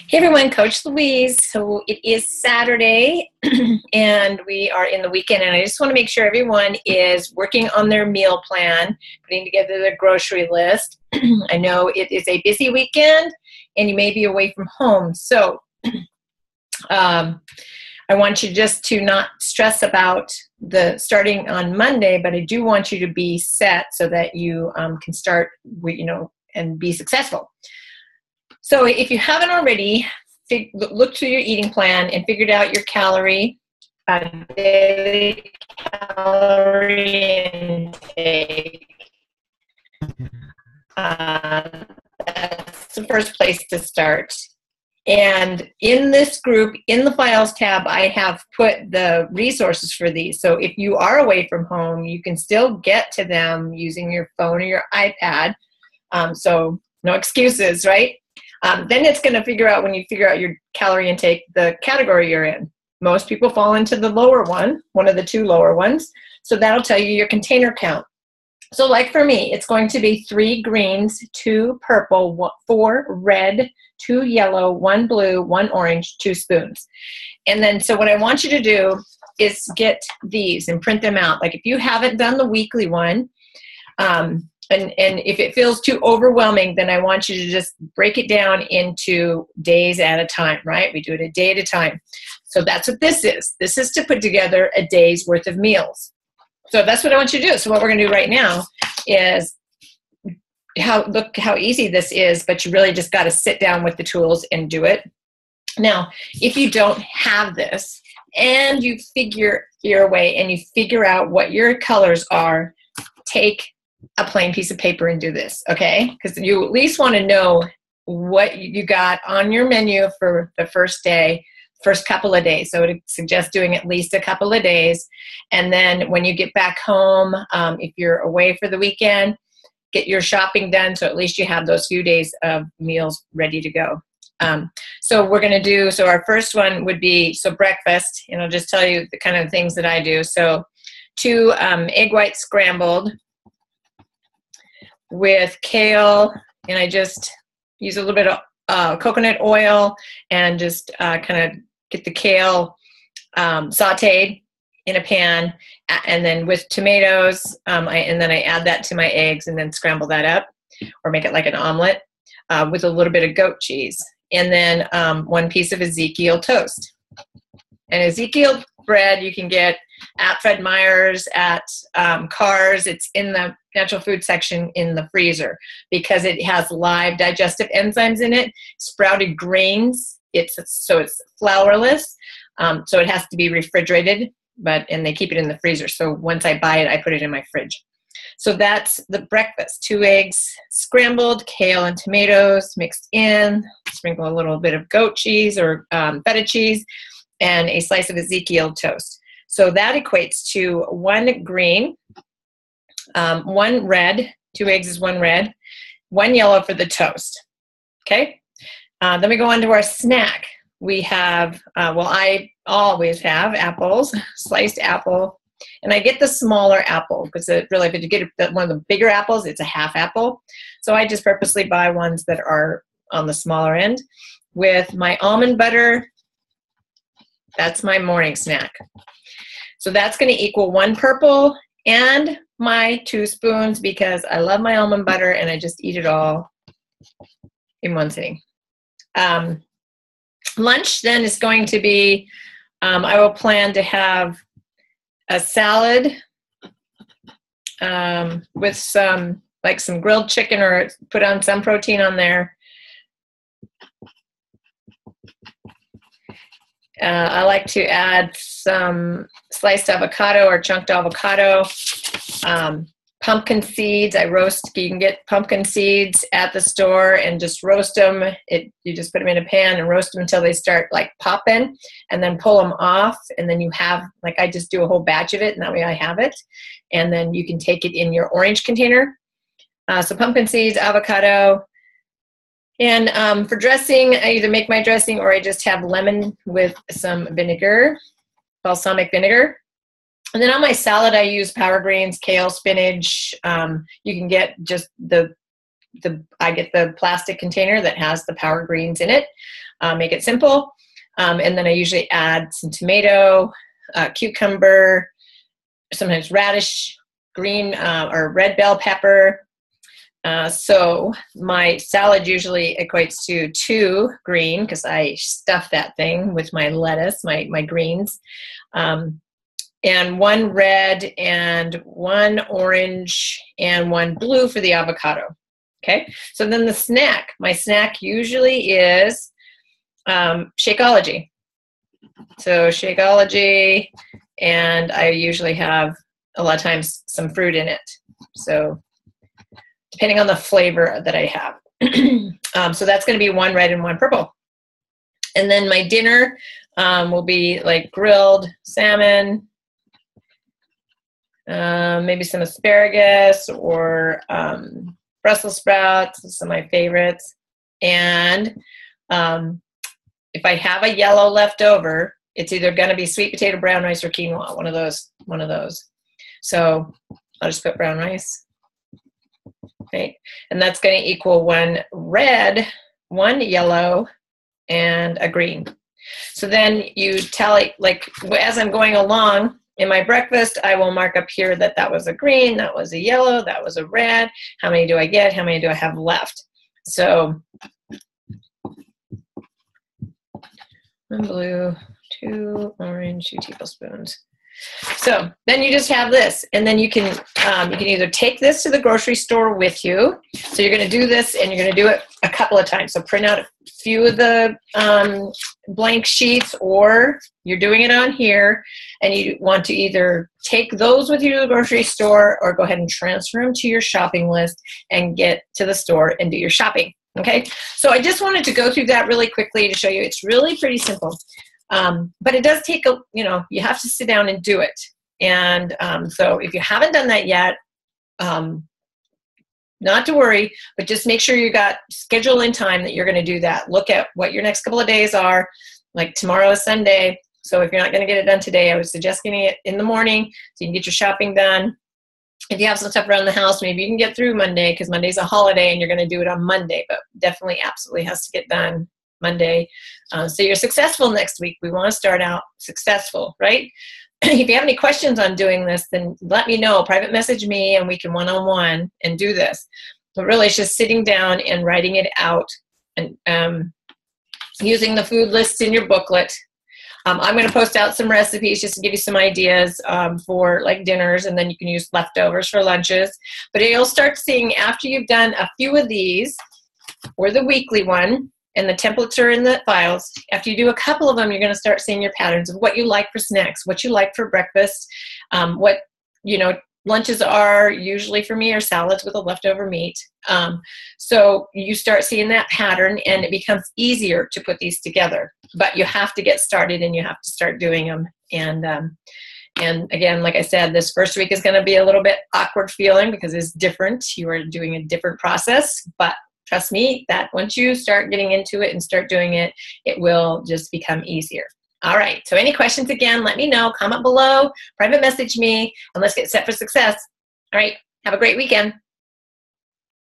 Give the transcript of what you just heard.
Hey everyone, Coach Louise. So it is Saturday and we are in the weekend, and I just want to make sure everyone is working on their meal plan, putting together their grocery list. I know it is a busy weekend and you may be away from home. So I want you just to not stress about the starting on Monday, but I do want you to be set so that you can start, and be successful. So if you haven't already, looked through your eating plan and figured out your daily calorie intake, that's the first place to start. And in this group, in the Files tab, I have put the resources for these. So if you are away from home, you can still get to them using your phone or your iPad. So no excuses, right? Then it's going to figure out, when you figure out your calorie intake, the category you're in. Most people fall into the lower one of the two lower ones. So that'll tell you your container count. So like for me, it's going to be 3 greens, 2 purple, 4 red, 2 yellow, 1 blue, 1 orange, 2 spoons. And then, so what I want you to do is get these and print them out. Like if you haven't done the weekly one, and if it feels too overwhelming, then I want you to just break it down into days at a time, right? We do it a day at a time. So that's what this is. This is to put together a day's worth of meals. So that's what I want you to do. So what we're going to do right now is look how easy this is, but you really just got to sit down with the tools and do it. Now, if you don't have this and you figure your way and you figure out what your colors are, take a plain piece of paper and do this, okay? Because you at least want to know what you got on your menu for the first couple of days. So I would suggest doing at least a couple of days. And then when you get back home, if you're away for the weekend, get your shopping done so at least you have those few days of meals ready to go. So we're going to do, so our first one would be, breakfast, and I'll just tell you the kind of things that I do. So 2 egg whites scrambled with kale, and I just use a little bit of coconut oil and just kind of get the kale sauteed in a pan, and then with tomatoes, and then I add that to my eggs and then scramble that up or make it like an omelet with a little bit of goat cheese, and then 1 piece of Ezekiel toast. And Ezekiel bread you can get at Fred Meyer's, at Carr's. It's in the natural food section in the freezer because it has live digestive enzymes in it. Sprouted grains. It's flourless, so it has to be refrigerated. And they keep it in the freezer. So once I buy it, I put it in my fridge. So that's the breakfast: 2 eggs scrambled, kale and tomatoes mixed in. Sprinkle a little bit of goat cheese or feta cheese, and a slice of Ezekiel toast. So that equates to 1 green, 1 red, 2 eggs is 1 red, 1 yellow for the toast. Okay? Then we go on to our snack. We have, I always have apples, sliced apple, and I get the smaller apple because if you get one of the bigger apples, it's a half apple. So I just purposely buy ones that are on the smaller end. With my almond butter, that's my morning snack. So that's going to equal 1 purple and my 2 spoons because I love my almond butter and I just eat it all in one sitting. Lunch then is going to be, I will plan to have a salad with some grilled chicken, or put on some protein on there. I like to add some sliced avocado or chunked avocado, pumpkin seeds. I roast. You can get pumpkin seeds at the store and just roast them. You just put them in a pan and roast them until they start popping, and then pull them off. And then you have, I just do a whole batch of it, and that way I have it. And then you can take it in your orange container. So pumpkin seeds, avocado. And for dressing, I either make my dressing or I just have lemon with some vinegar, balsamic vinegar. And then on my salad, I use power greens, kale, spinach. You can get just the I get the plastic container that has the Power Greens in it. Make it simple. And then I usually add some tomato, cucumber, sometimes radish, green or red bell pepper. So my salad usually equates to 2 green because I stuff that thing with my lettuce, my greens, and 1 red and 1 orange and 1 blue for the avocado. Okay, so then the snack, my snack usually is Shakeology. So Shakeology, and I usually have a lot of times some fruit in it. So depending on the flavor that I have. So that's going to be 1 red and 1 purple. And then my dinner will be like grilled salmon, maybe some asparagus or Brussels sprouts, some of my favorites. And if I have a yellow left over, it's either going to be sweet potato, brown rice, or quinoa, one of those. So I'll just put brown rice. Okay, and that's going to equal 1 red, 1 yellow, and a green. So then you tally, like as I'm going along in my breakfast, I will mark up here that was a green, that was a yellow, that was a red. How many do I get? How many do I have left? So 1 blue, 2 orange, 2 tablespoons. So then you just have this, and then you can either take this to the grocery store with you. So you're going to do this, and you're going to do it a couple of times. So print out a few of the blank sheets, or you're doing it on here, and you want to either take those with you to the grocery store, or go ahead and transfer them to your shopping list and get to the store and do your shopping. Okay, so I just wanted to go through that really quickly to show you it's really pretty simple. But it does take you have to sit down and do it. And so if you haven't done that yet, not to worry, but just make sure you got schedule in time that you're going to do that. Look at what your next couple of days are. Like tomorrow is Sunday. So if you're not going to get it done today, I would suggest getting it in the morning so you can get your shopping done. If you have some stuff around the house, maybe you can get through Monday because Monday's a holiday and you're going to do it on Monday, but definitely absolutely has to get done Monday. So you're successful next week. We want to start out successful, right? If you have any questions on doing this, then let me know. Private message me and we can one-on-one and do this. But really it's just sitting down and writing it out and using the food lists in your booklet. I'm going to post out some recipes just to give you some ideas for like dinners, and then you can use leftovers for lunches. But you'll start seeing after you've done a few of these, or the weekly one, and the templates are in the files. After you do a couple of them, you're going to start seeing your patterns of what you like for snacks, what you like for breakfast, what lunches are usually for me are salads with a leftover meat. So you start seeing that pattern, and it becomes easier to put these together. But you have to get started, and you have to start doing them. And again, like I said, this first week is going to be a little bit awkward feeling because it's different. You are doing a different process, but trust me that once you start getting into it and start doing it, it will just become easier. All right, so any questions, again, let me know. Comment below, private message me, and let's get set for success. All right, have a great weekend.